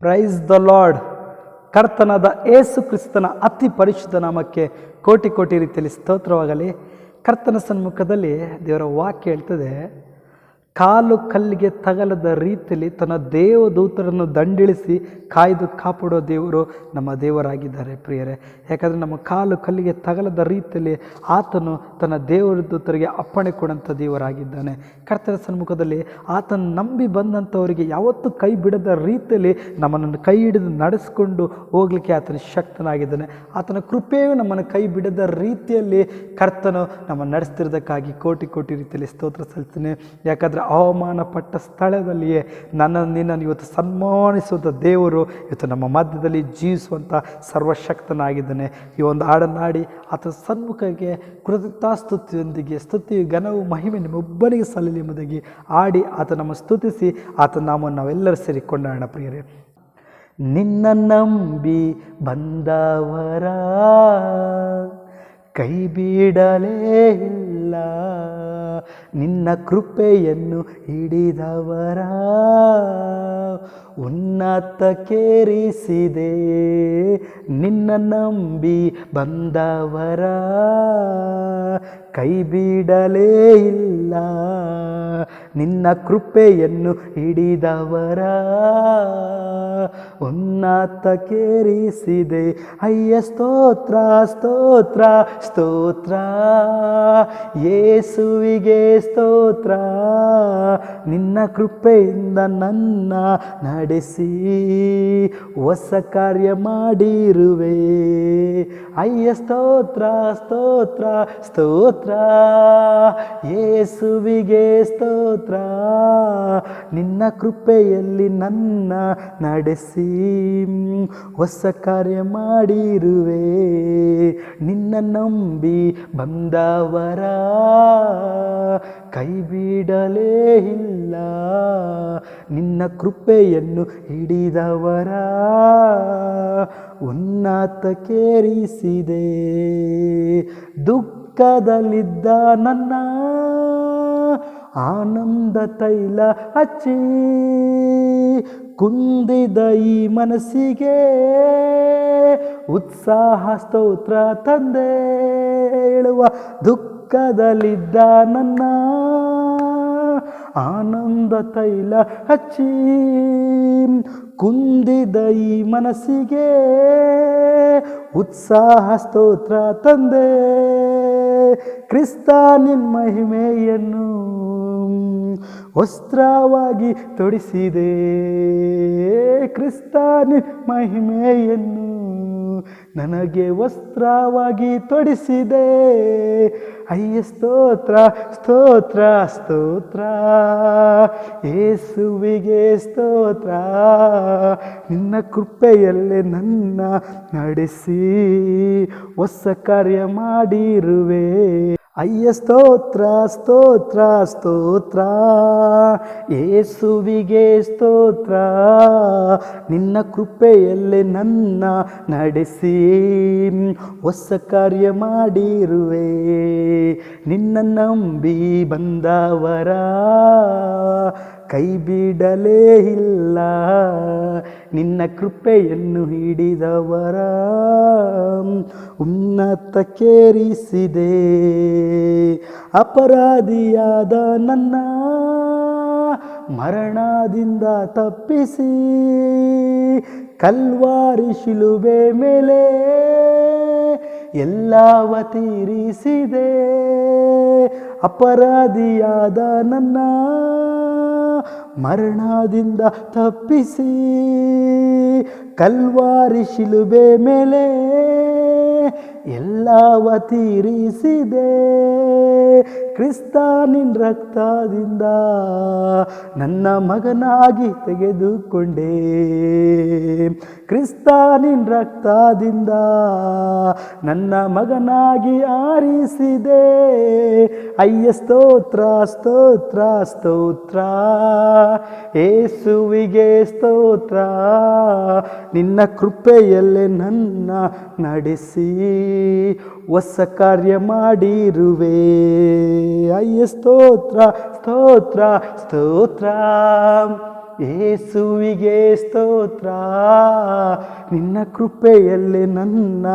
Praise the lord. ಕರ್ತನಾದ ಯೇಸು ಕ್ರಿಸ್ತನ ಅತಿ ಪರಿಶುದ್ಧ ನಾಮಕ್ಕೆ ಕೋಟಿ ಕೋಟಿ ರೀತಿಯಲ್ಲಿ ಸ್ತೋತ್ರವಾಗಲಿ. ಕರ್ತನ ಸನ್ಮುಖದಲ್ಲಿ ದೇವರ ವಾಕ್ಯ ಹೇಳ್ತದೆ, ಕಾಲು ಕಲ್ಲಿಗೆ ತಗಲದ ರೀತಿಯಲ್ಲಿ ತನ್ನ ದೇವದೂತರನ್ನು ದಂಡಿಳಿಸಿ ಕಾಯ್ದು ಕಾಪಾಡೋ ದೇವರು ನಮ್ಮ ದೇವರಾಗಿದ್ದಾರೆ ಪ್ರಿಯರೇ. ಯಾಕಂದರೆ ನಮ್ಮ ಕಾಲು ಕಲ್ಲಿಗೆ ತಗಲದ ರೀತಿಯಲ್ಲಿ ಆತನು ತನ್ನ ದೇವದೂತರಿಗೆ ಅಪ್ಪಣೆ ಕೊಡಂಥ ದೇವರಾಗಿದ್ದಾನೆ. ಕರ್ತನ ಸನ್ಮುಖದಲ್ಲಿ ಆತನು ನಂಬಿ ಬಂದಂಥವರಿಗೆ ಯಾವತ್ತೂ ಕೈ ಬಿಡದ ರೀತಿಯಲ್ಲಿ ನಮ್ಮನ್ನು ಕೈ ಹಿಡಿದು ನಡೆಸ್ಕೊಂಡು ಹೋಗಲಿಕ್ಕೆ ಆತನ ಶಕ್ತನಾಗಿದ್ದಾನೆ. ಆತನ ಕೃಪೆಯು ನಮ್ಮನ್ನು ಕೈ ಬಿಡದ ರೀತಿಯಲ್ಲಿ ಕರ್ತನು ನಮ್ಮನ್ನು ನಡೆಸ್ತಿರೋದಕ್ಕಾಗಿ ಕೋಟಿ ಕೋಟಿ ರೀತಿಯಲ್ಲಿ ಸ್ತೋತ್ರ ಸಲ್ಲಿಸ್ತೀನಿ. ಯಾಕಂದರೆ ಅವಮಾನ ಪಟ್ಟ ಸ್ಥಳದಲ್ಲಿಯೇ ನಿನ್ನನ್ನು ಇವತ್ತು ಸನ್ಮಾನಿಸುವಂಥ ದೇವರು ಇವತ್ತು ನಮ್ಮ ಮಧ್ಯದಲ್ಲಿ ಜೀವಿಸುವಂಥ ಸರ್ವಶಕ್ತನಾಗಿದ್ದಾನೆ. ಈ ಒಂದು ಹಾಡನ್ನಾಡಿ ಆತನ ಸನ್ಮುಖಕ್ಕೆ ಕೃತಜ್ಞತಾಸ್ತುತಿಯೊಂದಿಗೆ ಸ್ತುತಿ ಘನವು ಮಹಿಮೆ ನಿಮ್ಮೊಬ್ಬನಿಗೆ ಸಲ್ಲಲಿ ಎಂಬುದಾಗಿ ಆಡಿ ಆತ ನಮ್ಮ ಸ್ತುತಿಸಿ ಆತನ ನಾಮವನ್ನು ನಾವೆಲ್ಲರೂ ಸೇರಿ ಕೊಂಡಾಡೋಣ ಪ್ರಿಯರೇ. ನಿನ್ನ ನಂಬಿ ಬಂದವರ ಕೈ ಬಿಡಲೇ ಇಲ್ಲ, ನಿನ್ನ ಕೃಪೆಯನ್ನು ಹಿಡಿದವರ ಉನ್ನತಕ್ಕೇರಿಸಿದೆ. ನಿನ್ನ ನಂಬಿ ಬಂದವರ ಕೈ ಬಿಡಲೇ ಇಲ್ಲ, ನಿನ್ನ ಕೃಪೆಯನ್ನು ಹಿಡಿದವರ ಉನ್ನತಕ್ಕೇರಿಸಿದೆ. ಅಯ್ಯ ಸ್ತೋತ್ರ ಸ್ತೋತ್ರ ಸ್ತೋತ್ರ, ಯೇಸುವಿಗೆ ಸ್ತೋತ್ರ. ನಿನ್ನ ಕೃಪೆಯಿಂದ ನನ್ನ ನಡೆಸಿ ಹೊಸ ಕಾರ್ಯ ಮಾಡಿರುವೆ. ಅಯ್ಯ ಸ್ತೋತ್ರ ಸ್ತೋತ್ರ ಸ್ತೋತ್ರ, ಯೇಸುವಿಗೆ ಸ್ತೋತ್ರ. ನಿನ್ನ ಕೃಪೆಯಲ್ಲಿ ನನ್ನ ನಡೆಸಿ ಹೊಸ ಕಾರ್ಯ ಮಾಡಿರುವೆ. ನಿನ್ನ ನಂಬಿ ಬಂದವರ ಕೈ ಬಿಡಲೇ ಇಲ್ಲ, ನಿನ್ನ ಕೃಪೆಯನ್ನು ಹಿಡಿದವರ ಉನ್ನತಕ್ಕೇರಿಸಿದೆ. ದುಃಖದಲ್ಲಿದ್ದ ನನ್ನ ಆನಂದ ತೈಲ ಹಚ್ಚಿ ಕುಂದಿದ ಈ ಮನಸ್ಸಿಗೆ ಉತ್ಸಾಹ ಸ್ತೋತ್ರ ತಂದೆ ಹೇಳುವ. ದುಃಖದಲ್ಲಿದ್ದ ನನ್ನ ಆನಂದ ತೈಲ ಹಚ್ಚಿ ಕುಂದಿದ ಈ ಮನಸ್ಸಿಗೆ ಉತ್ಸಾಹ ಸ್ತೋತ್ರ ತಂದೆ. ಕ್ರಿಸ್ತ ನಿನ್ನ ಮಹಿಮೆಯನ್ನು ವಸ್ತ್ರವಾಗಿ ತೊಡಿಸಿದೆ. ಕ್ರಿಸ್ತ ನಿನ್ನ ಮಹಿಮೆಯನ್ನು ನನಗೆ ವಸ್ತ್ರವಾಗಿ ತೊಡಿಸಿದೆ. ಅಯ್ಯ ಸ್ತೋತ್ರ ಸ್ತೋತ್ರ ಸ್ತೋತ್ರ, ಯೇಸುವಿಗೆ ಸ್ತೋತ್ರ. ನಿನ್ನ ಕೃಪೆಯಲ್ಲೇ ನನ್ನ ನಡೆಸಿ ಹೊಸ ಕಾರ್ಯ ಮಾಡಿರುವೆ. ಅಯ್ಯ ಸ್ತೋತ್ರ ಸ್ತೋತ್ರ ಸ್ತೋತ್ರ, ಯೇಸುವಿಗೆ ಸ್ತೋತ್ರ. ನಿನ್ನ ಕೃಪೆಯಲ್ಲೇ ನನ್ನ ನಡೆಸಿ ಹೊಸ ಕಾರ್ಯ ಮಾಡಿರುವೆ. ನಿನ್ನ ನಂಬಿ ಬಂದವರ ಕೈ ಬಿಡಲೇ ಇಲ್ಲ, ನಿನ್ನ ಕೃಪೆಯನ್ನು ಹಿಡಿದವರ ಉನ್ನತಕ್ಕೇರಿಸಿದೆ. ಅಪರಾಧಿಯಾದ ನನ್ನ ಮರಣದಿಂದ ತಪ್ಪಿಸಿ ಕಲ್ವಾರಿ ಶಿಲುಬೆ ಮೇಲೆ ಎಲ್ಲವ ತೀರಿಸಿದೆ. ಅಪರಾಧಿಯಾದ ನನ್ನ ಮರಣದಿಂದ ತಪ್ಪಿಸಿ ಕಲ್ವಾರಿ ಶಿಲುಬೆ ಮೇಲೆ ಎಲ್ಲವ ತೀರಿಸಿದೆ. ಕ್ರಿಸ್ತ ನಿನ್ನ ರಕ್ತದಿಂದ ನನ್ನ ಮಗನಾಗಿ ತೆಗೆದುಕೊಂಡೆ. ಕ್ರಿಸ್ತ ನಿನ್ನ ರಕ್ತದಿಂದ ನನ್ನ ಮಗನಾಗಿ ಆರಿಸಿದೆ. ಅಯ್ಯ ಸ್ತೋತ್ರ ಸ್ತೋತ್ರ ಸ್ತೋತ್ರ, ಯೇಸುವಿಗೆ ಸ್ತೋತ್ರ. ನಿನ್ನ ಕೃಪೆಯಲ್ಲೇ ನನ್ನ ನಡೆಸಿ ಹೊಸ ಕಾರ್ಯ ಮಾಡಿರುವೆ. ಅಯ್ಯ ಸ್ತೋತ್ರ ಸ್ತೋತ್ರ ಸ್ತೋತ್ರ, ಯೇಸುವಿಗೆ ಸ್ತೋತ್ರ. ನಿನ್ನ ಕೃಪೆಯಲ್ಲಿ ನನ್ನ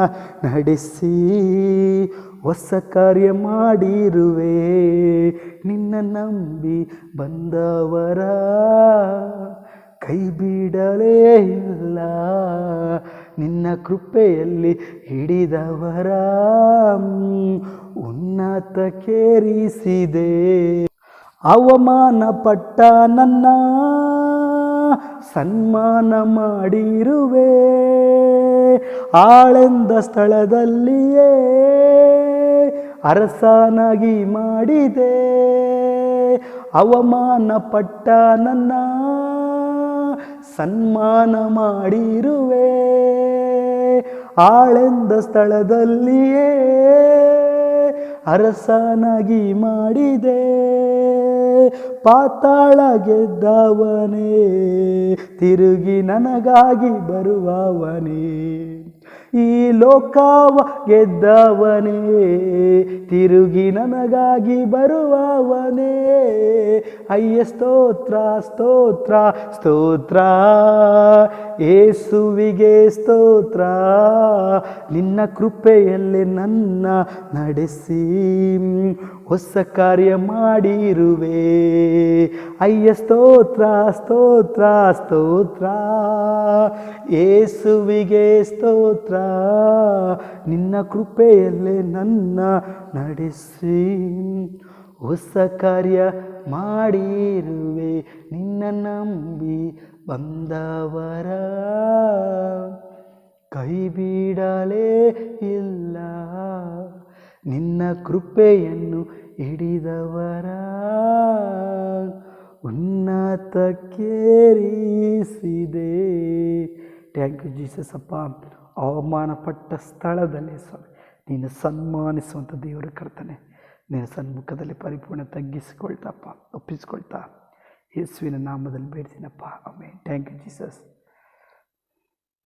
ನಡೆಸಿ ಹೊಸ ಕಾರ್ಯ ಮಾಡಿರುವೆ. ನಿನ್ನ ನಂಬಿ ಬಂದವರ ಕೈ ಬಿಡಲೇ ಇಲ್ಲ. ನಿನ್ನ ಕೃಪೆಯಲ್ಲಿ ಹಿಡಿದವರ ಉನ್ನತಕ್ಕೇರಿಸಿದೆ. ಅವಮಾನ ಪಟ್ಟ ನನ್ನ ಸನ್ಮಾನ ಮಾಡಿರುವೆ. ಆಳೆಂದ ಸ್ಥಳದಲ್ಲಿಯೇ ಅರಸನಾಗಿ ಮಾಡಿದೆ. ಅವಮಾನ ಪಟ್ಟ ನನ್ನ ಸನ್ಮಾನ ಮಾಡಿರುವೆ. ಆಳೆಂದ ಸ್ಥಳದಲ್ಲಿಯೇ ಅರಸನಾಗಿ ಮಾಡಿದೆ. ಪಾತಾಳ ಗೆದ್ದವನೇ, ತಿರುಗಿ ನನಗಾಗಿ ಬರುವವನೇ. ಈ ಲೋಕವ ಗೆದ್ದವನೇ, ತಿರುಗಿ ನನಗಾಗಿ ಬರುವವನೇ. ಅಯ್ಯ ಸ್ತೋತ್ರ ಸ್ತೋತ್ರ ಸ್ತೋತ್ರ, ಯೇಸುವಿಗೆ ಸ್ತೋತ್ರ. ನಿನ್ನ ಕೃಪೆಯಲ್ಲಿ ನನ್ನ ನಡೆಸಿ ಹೊಸ ಕಾರ್ಯ ಮಾಡಿರುವೆ. ಅಯ್ಯ ಸ್ತೋತ್ರ ಸ್ತೋತ್ರ ಸ್ತೋತ್ರ, ಯೇಸುವಿಗೆ ಸ್ತೋತ್ರ. ನಿನ್ನ ಕೃಪೆಯಲ್ಲೇ ನನ್ನ ನಡೆಸಿ ಹೊಸ ಕಾರ್ಯ ಮಾಡಿರುವೆ. ನಿನ್ನ ನಂಬಿ ಬಂದವರ ಕೈ ಬಿಡಲೇ ಇಲ್ಲ. ನಿನ್ನ ಕೃಪೆಯನ್ನು ಹಿಡಿದವರ ಉನ್ನತಕ್ಕೇರಿಸಿದೆ. ಥ್ಯಾಂಕ್ ಯು ಜೀಸಸ್ ಅಪ್ಪ. ಅವಮಾನ ಪಟ್ಟ ಸ್ಥಳದಲ್ಲಿ ಸ್ವಾಮಿ ನೀನು ಸನ್ಮಾನಿಸುವಂಥ ದೇವರ ಕರ್ತನೆ, ನಿನ್ನ ಸನ್ಮುಖದಲ್ಲಿ ಪರಿಪೂರ್ಣ ತಗ್ಗಿಸಿಕೊಳ್ತಪ್ಪ, ಒಪ್ಪಿಸಿಕೊಳ್ತಾ ಯೇಸುವಿನ ನಾಮದಲ್ಲಿ ಬೇಡ್ತೀನಪ್ಪ. ಆಮೆನ್. Thank you Jesus.